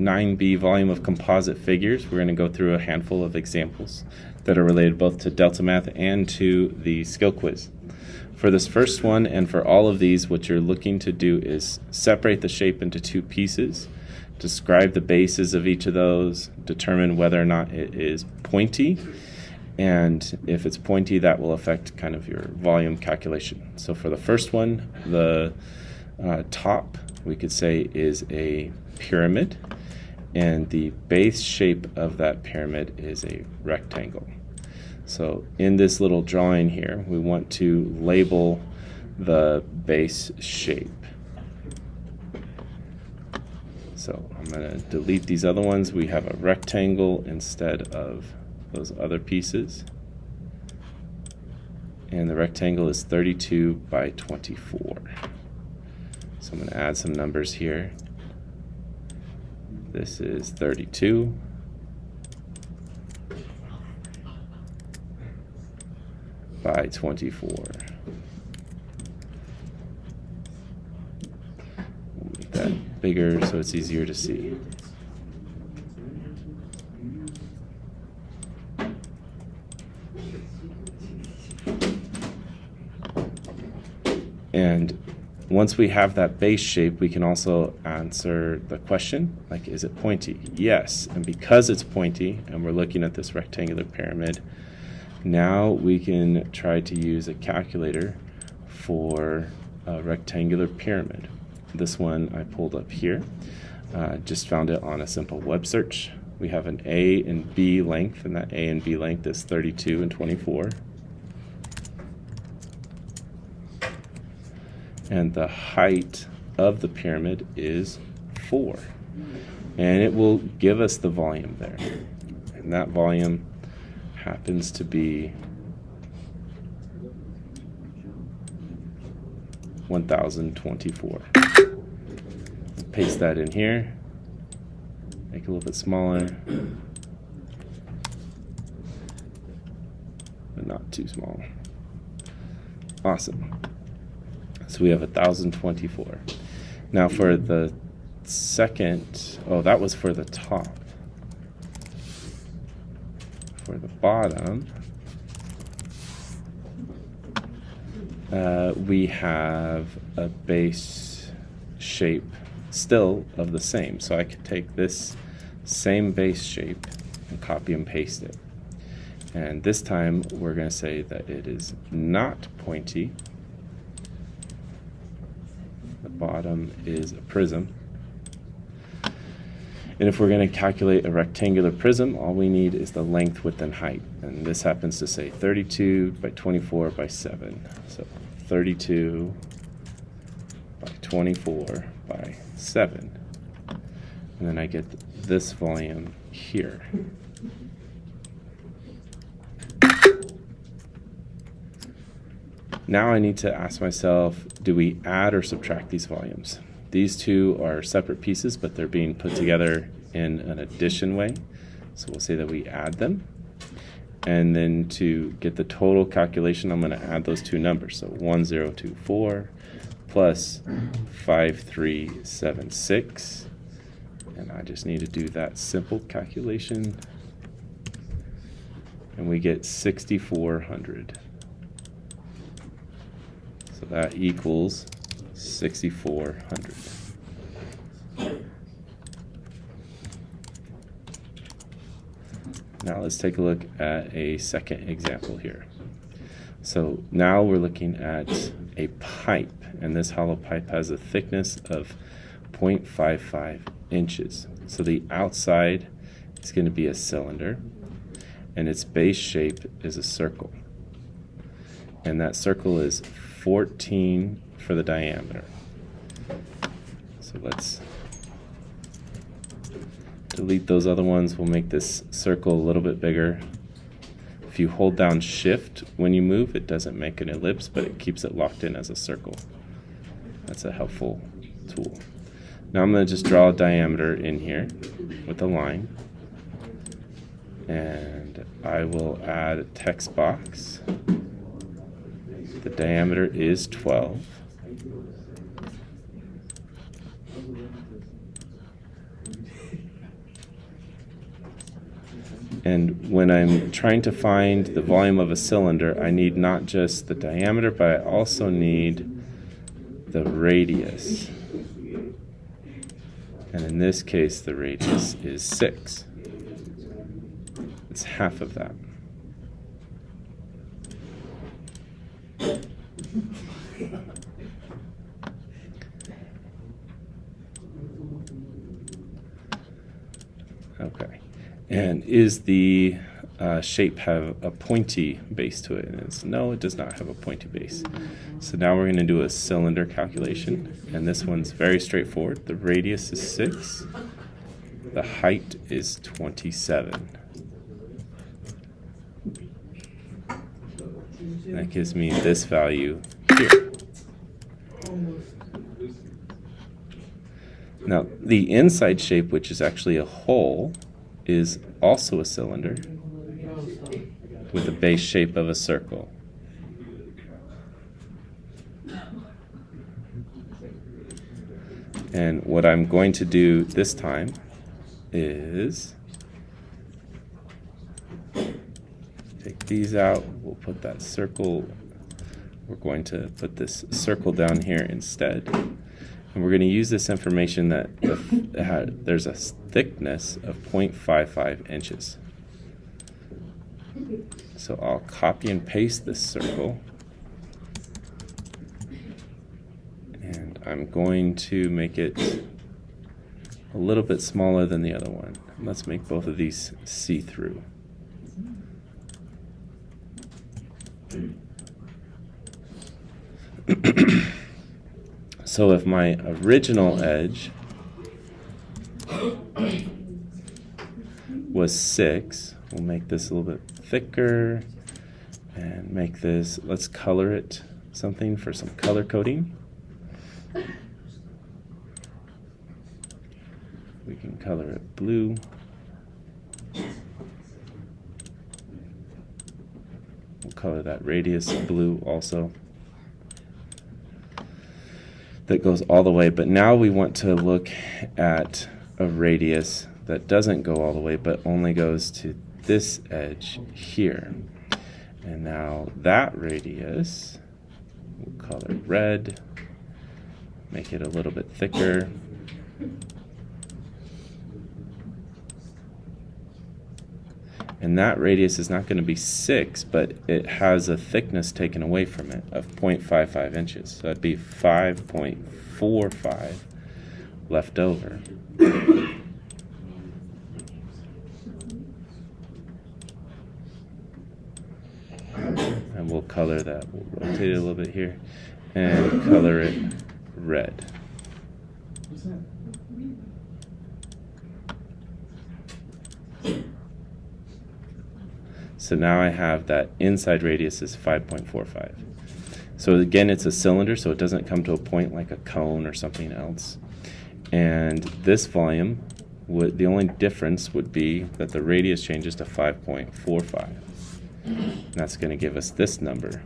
9B volume of composite figures. We're going to go through a handful of examples that are related both to Delta Math and to the skill quiz. For this first one and for all of these, what you're looking to do is separate the shape into two pieces, describe the bases of each of those, determine whether or not it is pointy, and if it's pointy, that will affect kind of your volume calculation. So for the first one, the top, we could say, is a pyramid, and the base shape of that pyramid is a rectangle. So in this little drawing here, we want to label the base shape. So I'm going to delete these other ones. We have a rectangle instead of those other pieces. And the rectangle is 32 by 24. So I'm going to add some numbers here. This is 32 by 24. We'll make that bigger so it's easier to see. And once we have that base shape, we can also answer the question, like, is it pointy? Yes, and because it's pointy, and we're looking at this rectangular pyramid, now we can try to use a calculator for a rectangular pyramid. This one I pulled up here. Just found it on a simple web search. We have an A and B length, and that A and B length is 32 and 24. And the height of the pyramid is 4. And it will give us the volume there. And that volume happens to be 1,024. Paste that in here. Make it a little bit smaller. But not too small. Awesome. So we have 1,024. Now for the second, oh, that was for the top. For the bottom, we have a base shape still of the same. So I could take this same base shape and copy and paste it. And this time we're going to say that it is not pointy. The bottom is a prism. And if we're going to calculate a rectangular prism, all we need is the length, width, and height. And this happens to say 32 by 24 by 7. So 32 by 24 by 7. And then I get this volume here. Now I need to ask myself, do we add or subtract these volumes? These two are separate pieces, but they're being put together in an addition way. So we'll say that we add them. And then to get the total calculation, I'm going to add those two numbers. So 1024 plus 5376. And I just need to do that simple calculation. And we get 6,400. So that equals 6,400. Now let's take a look at a second example here. So now we're looking at a pipe, and this hollow pipe has a thickness of 0.55 inches. So the outside is going to be a cylinder, and its base shape is a circle. And that circle is 14 for the diameter. So let's delete those other ones. We'll make this circle a little bit bigger. If you hold down Shift when you move, it doesn't make an ellipse, but it keeps it locked in as a circle. That's a helpful tool. Now I'm going to just draw a diameter in here with a line. And I will add a text box. The diameter is 12. And when I'm trying to find the volume of a cylinder, I need not just the diameter, but I also need the radius. And in this case, the radius is 6. It's half of that. Okay. And is the shape have a pointy base to it? And no, it does not have a pointy base. So now we're going to do a cylinder calculation, and this one's very straightforward. The radius is 6. The height is 27. And that gives me this value here. Now, the inside shape, which is actually a hole, is also a cylinder with a base shape of a circle. And what I'm going to do this time is take these out. We'll put that circle. We're going to put this circle down here instead. And we're going to use this information that there's a thickness of 0.55 inches. So I'll copy and paste this circle. And I'm going to make it a little bit smaller than the other one. Let's make both of these see-through. So if my original edge was 6, we'll make this a little bit thicker and make this, let's color it something for some color coding. We can color it blue. We'll color that radius blue also. That goes all the way, but now we want to look at a radius that doesn't go all the way but only goes to this edge here. And now that radius, we'll color red, make it a little bit thicker. And that radius is not going to be 6, but it has a thickness taken away from it of 0.55 inches. So that'd be 5.45 left over. And we'll color that. We'll rotate it a little bit here and color it red. So now I have that inside radius is 5.45. So again, it's a cylinder, so it doesn't come to a point like a cone or something else. And this volume, the only difference would be that the radius changes to 5.45. And that's going to give us this number.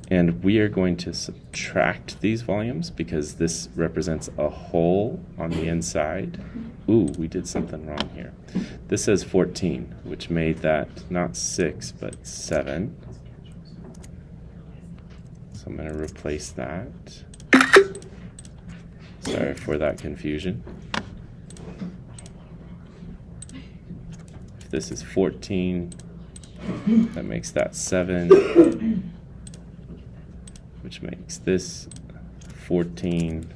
And we are going to subtract these volumes because this represents a hole on the inside. Ooh, we did something wrong here. This says 14, which made that not 6, but 7. So I'm going to replace that. Sorry for that confusion. If this is 14, that makes that 7. Which makes this 14,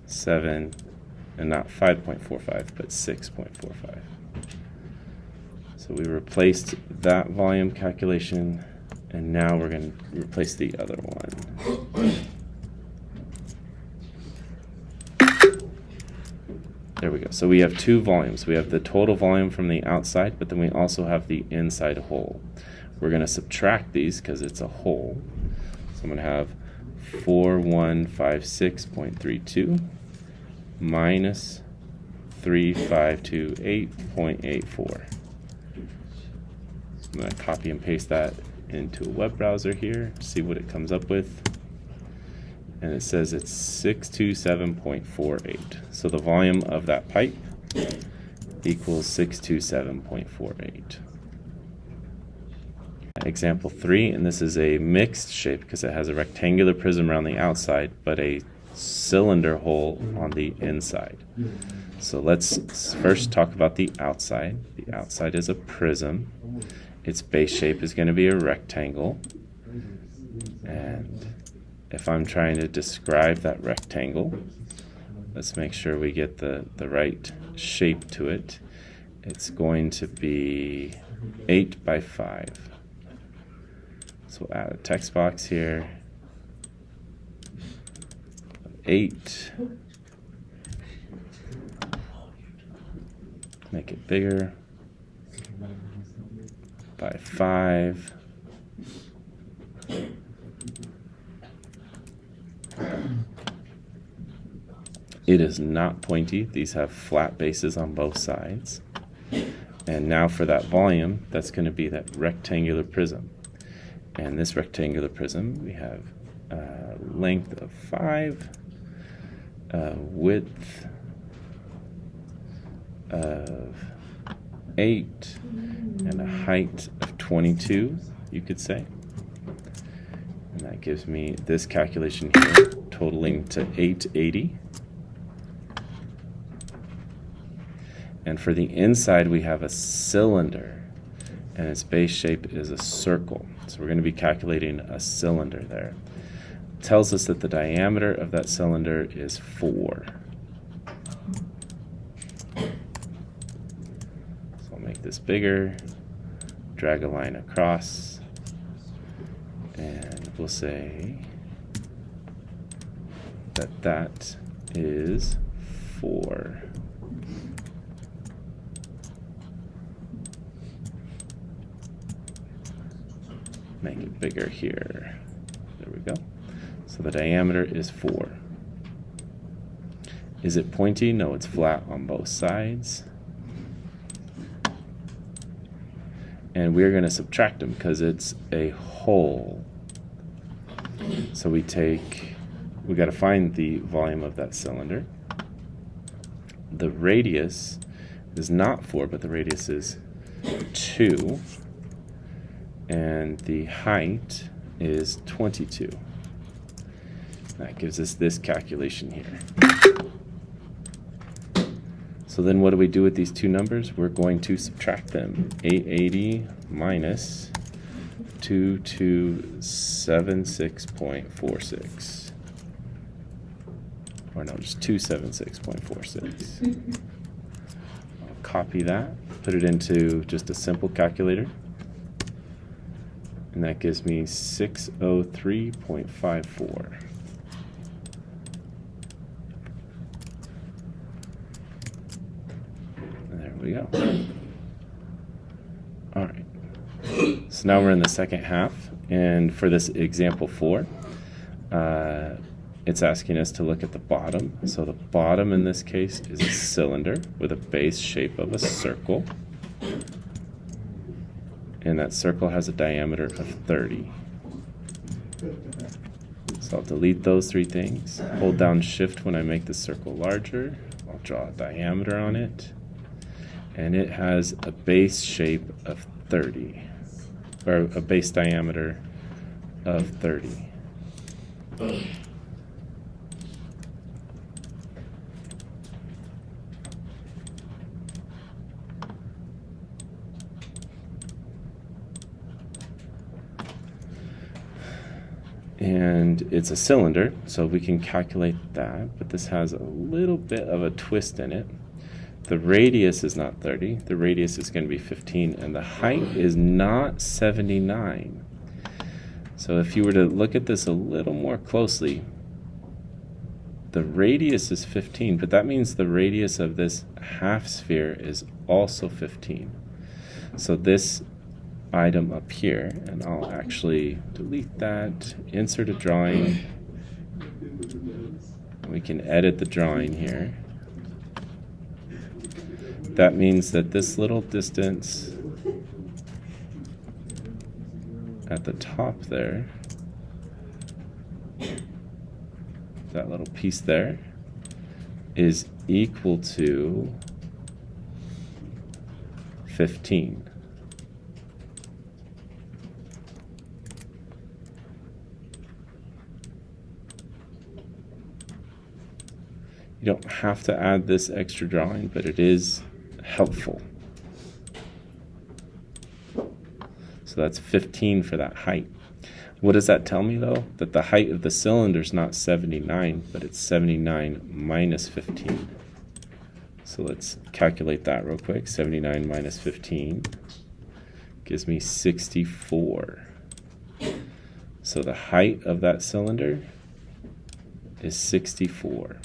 7, and not 5.45, but 6.45. So we replaced that volume calculation, and now we're going to replace the other one. There we go. So we have two volumes. We have the total volume from the outside, but then we also have the inside hole. We're going to subtract these because it's a hole. So I'm going to have 4156.32 minus 3528.84. I'm going to copy and paste that into a web browser here, see what it comes up with. and it says it's 627.48. So the volume of that pipe equals 627.48. Example 3, and this is a mixed shape because it has a rectangular prism around the outside but a cylinder hole on the inside. So let's first talk about the outside. The outside is a prism. Its base shape is going to be a rectangle. And if I'm trying to describe that rectangle, let's make sure we get the right shape to it. It's going to be 8 by 5. So we'll add a text box here. 8. Make it bigger. By 5. It is not pointy. These have flat bases on both sides. And now for that volume, that's going to be that rectangular prism. And this rectangular prism, we have a length of 5, a width of 8, and a height of 22, you could say. And that gives me this calculation here, totaling to 880. And for the inside, we have a cylinder, and its base shape is a circle. So we're going to be calculating a cylinder there. It tells us that the diameter of that cylinder is 4. So I'll make this bigger, drag a line across, and we'll say that that is 4. Make it bigger here. There we go. So the diameter is 4. Is it pointy? No, it's flat on both sides. And we're going to subtract them because it's a hole. So we got to find the volume of that cylinder. The radius is not 4, but the radius is 2. And the height is 22. That gives us this calculation here. So then what do we do with these two numbers? We're going to subtract them. 880 minus 2276.46. Or no, just 276.46. I'll copy that, put it into just a simple calculator. And that gives me 603.54. There we go. All right. So now we're in the second half. And for this example 4, it's asking us to look at the bottom. So the bottom in this case is a cylinder with a base shape of a circle. And that circle has a diameter of 30. So I'll delete those 3 things. Hold down Shift when I make the circle larger. I'll draw a diameter on it. And it has a base shape of 30. Or a base diameter of 30. And it's a cylinder, so we can calculate that, but this has a little bit of a twist in it. The radius is not 30, the radius is going to be 15, and the height is not 79. So if you were to look at this a little more closely, the radius is 15, but that means the radius of this half sphere is also 15. So this item up here, and I'll actually delete that, insert a drawing. We can edit the drawing here. That means that this little distance at the top there that little piece there, is equal to 15. You don't have to add this extra drawing, but it is helpful. So that's 15 for that height. What does that tell me, though? That the height of the cylinder is not 79, but it's 79 minus 15. So let's calculate that real quick. 79 minus 15 gives me 64. So the height of that cylinder is 64.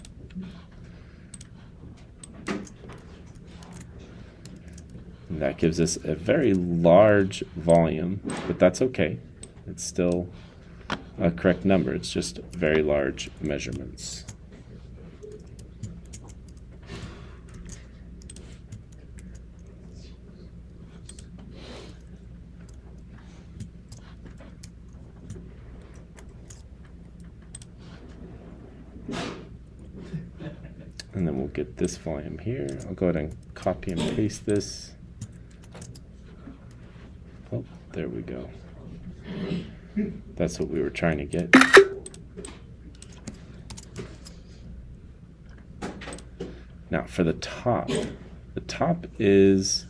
And that gives us a very large volume, but that's okay. It's still a correct number. It's just very large measurements. And then we'll get this volume here. I'll go ahead and copy and paste this. Oh, there we go. That's what we were trying to get. Now for the top is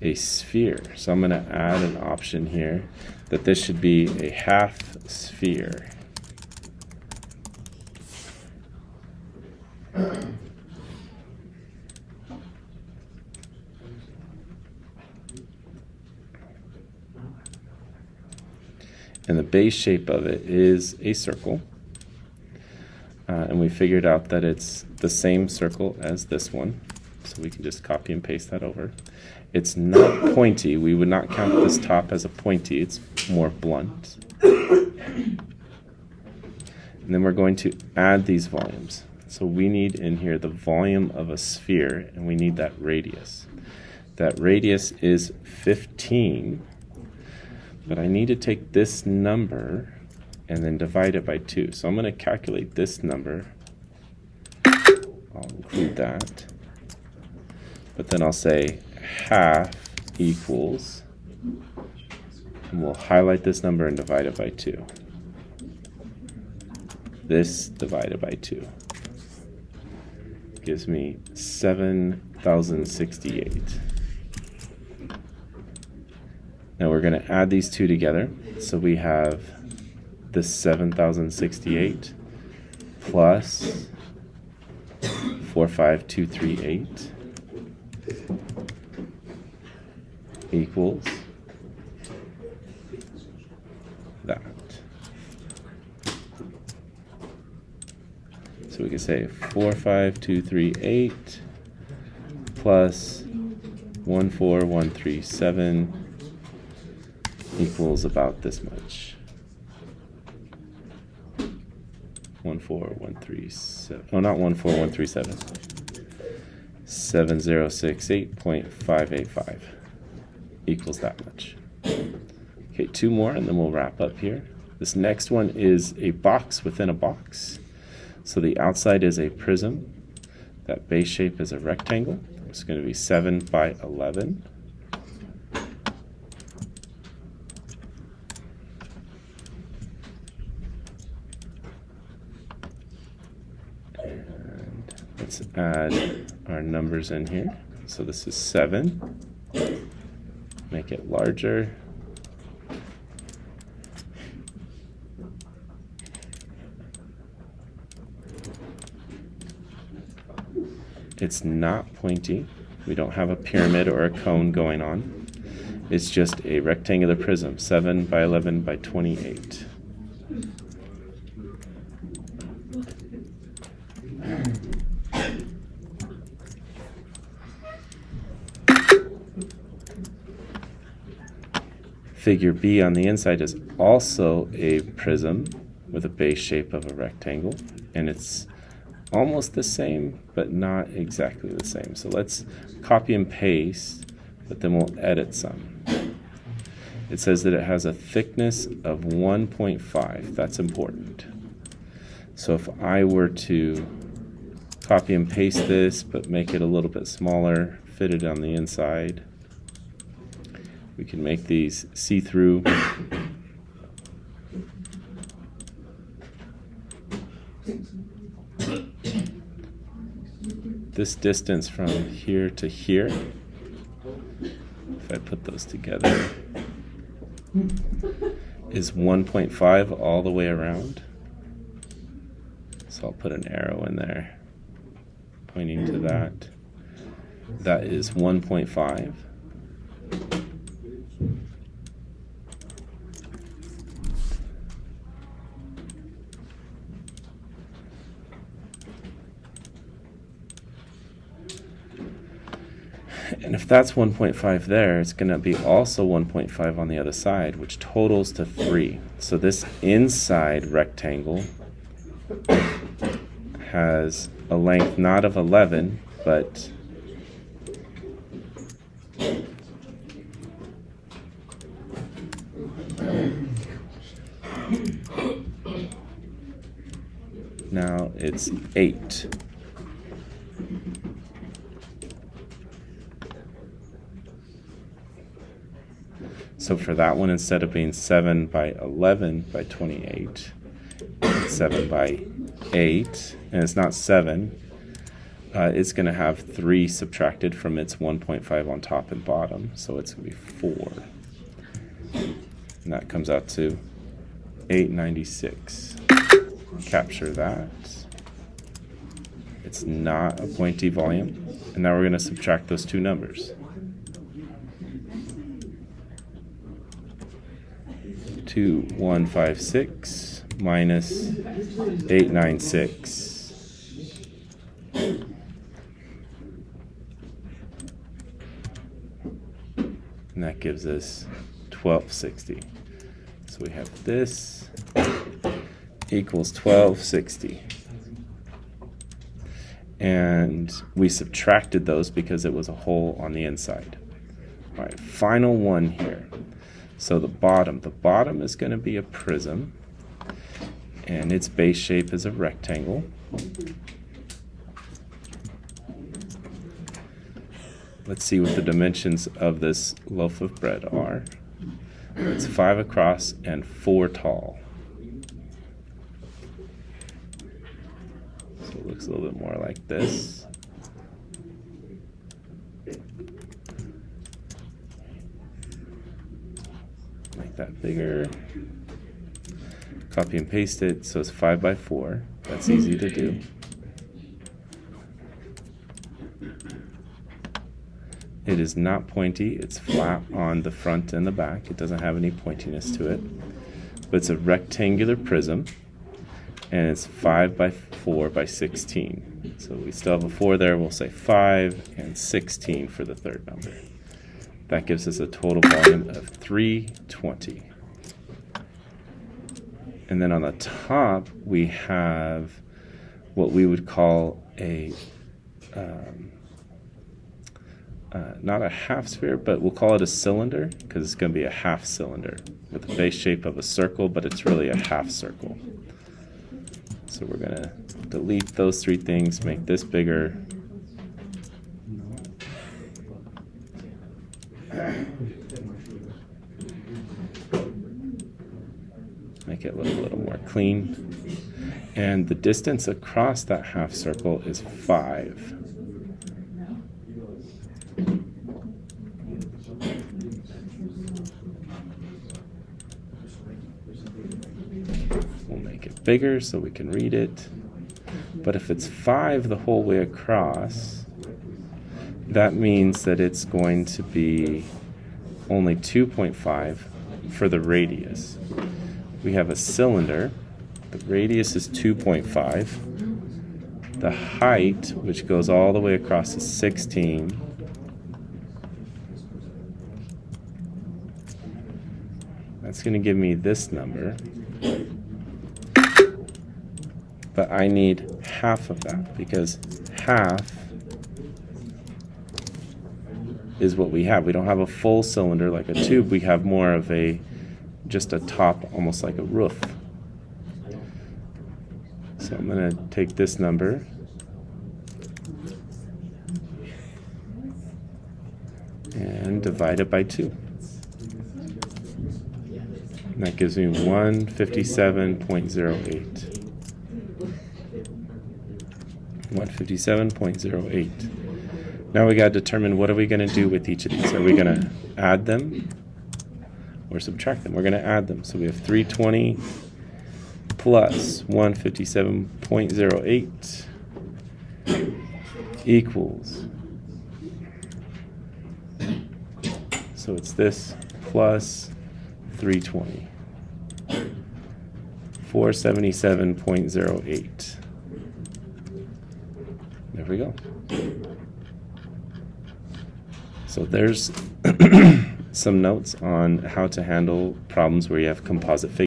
a sphere. So I'm going to add an option here that this should be a half sphere. And the base shape of it is a circle. And we figured out that it's the same circle as this one. So we can just copy and paste that over. It's not pointy. We would not count this top as a pointy. It's more blunt. And then we're going to add these volumes. So we need in here the volume of a sphere, and we need that radius. That radius is 15. But I need to take this number and then divide it by 2. So I'm going to calculate this number. I'll include that. But then I'll say half equals, and we'll highlight this number and divide it by 2. This divided by 2 gives me 7,068. Now we're going to add these two together. So we have this 7,068 plus 45238 equals that. So we can say 45238 plus 14137 equals about this much. 14137. Oh, not 14137. 7068.585 equals that much. Okay, 2 more and then we'll wrap up here. This next one is a box within a box. So the outside is a prism. That base shape is a rectangle. It's going to be 7 by 11. Let's add our numbers in here. So this is 7. Make it larger. It's not pointy. We don't have a pyramid or a cone going on. It's just a rectangular prism, 7 by 11 by 28. Figure B on the inside is also a prism with a base shape of a rectangle, and it's almost the same, but not exactly the same. So let's copy and paste, but then we'll edit some. It says that it has a thickness of 1.5. That's important. So if I were to copy and paste this, but make it a little bit smaller, fit it on the inside, we can make these see-through. This distance from here to here, if I put those together, is 1.5 all the way around. So I'll put an arrow in there pointing to that. That is 1.5. And if that's 1.5 there, it's going to be also 1.5 on the other side, which totals to 3. So this inside rectangle has a length not of 11, but now it's 8. So for that one, instead of being 7 by 11 by 28, it's 7 by 8, and it's not 7. It's going to have 3 subtracted from its 1.5 on top and bottom, so it's going to be 4. And that comes out to 896. Capture that. It's not a pointy volume. And now we're going to subtract those two numbers. 2156 minus 896. And that gives us 1260. So we have this equals 1260. And we subtracted those because it was a hole on the inside. All right, final one here. So the bottom is going to be a prism, and its base shape is a rectangle. Let's see what the dimensions of this loaf of bread are. It's 5 across and 4 tall. So it looks a little bit more like this. Make that bigger. Copy and paste it so it's 5 by 4. That's easy to do. It is not pointy, it's flat on the front and the back. It doesn't have any pointiness to it. But it's a rectangular prism, and it's 5 by 4 by 16. So we still have a 4 there. We'll say 5 and 16 for the third number. That gives us a total volume of 320. And then on the top, we have what we would call a not a half sphere, but we'll call it a cylinder because it's going to be a half cylinder with the base shape of a circle, but it's really a half circle. So we're going to delete those 3 things, make this bigger. Make it look a little more clean. And the distance across that half circle is 5. We'll make it bigger so we can read it. But if it's 5 the whole way across, that means that it's going to be only 2.5 for the radius. We have a cylinder. The radius is 2.5. The height, which goes all the way across, is 16. That's going to give me this number. But I need half of that because half is what we have. We don't have a full cylinder like a tube. We have more of just a top, almost like a roof. So I'm going to take this number and divide it by 2. And that gives me 157.08. 157.08. Now we got to determine what are we going to do with each of these. Are we going to add them or subtract them? We're going to add them. So we have 320 plus 157.08 equals. So it's this plus 320. 477.08. There we go. So there's some notes on how to handle problems where you have composite figures.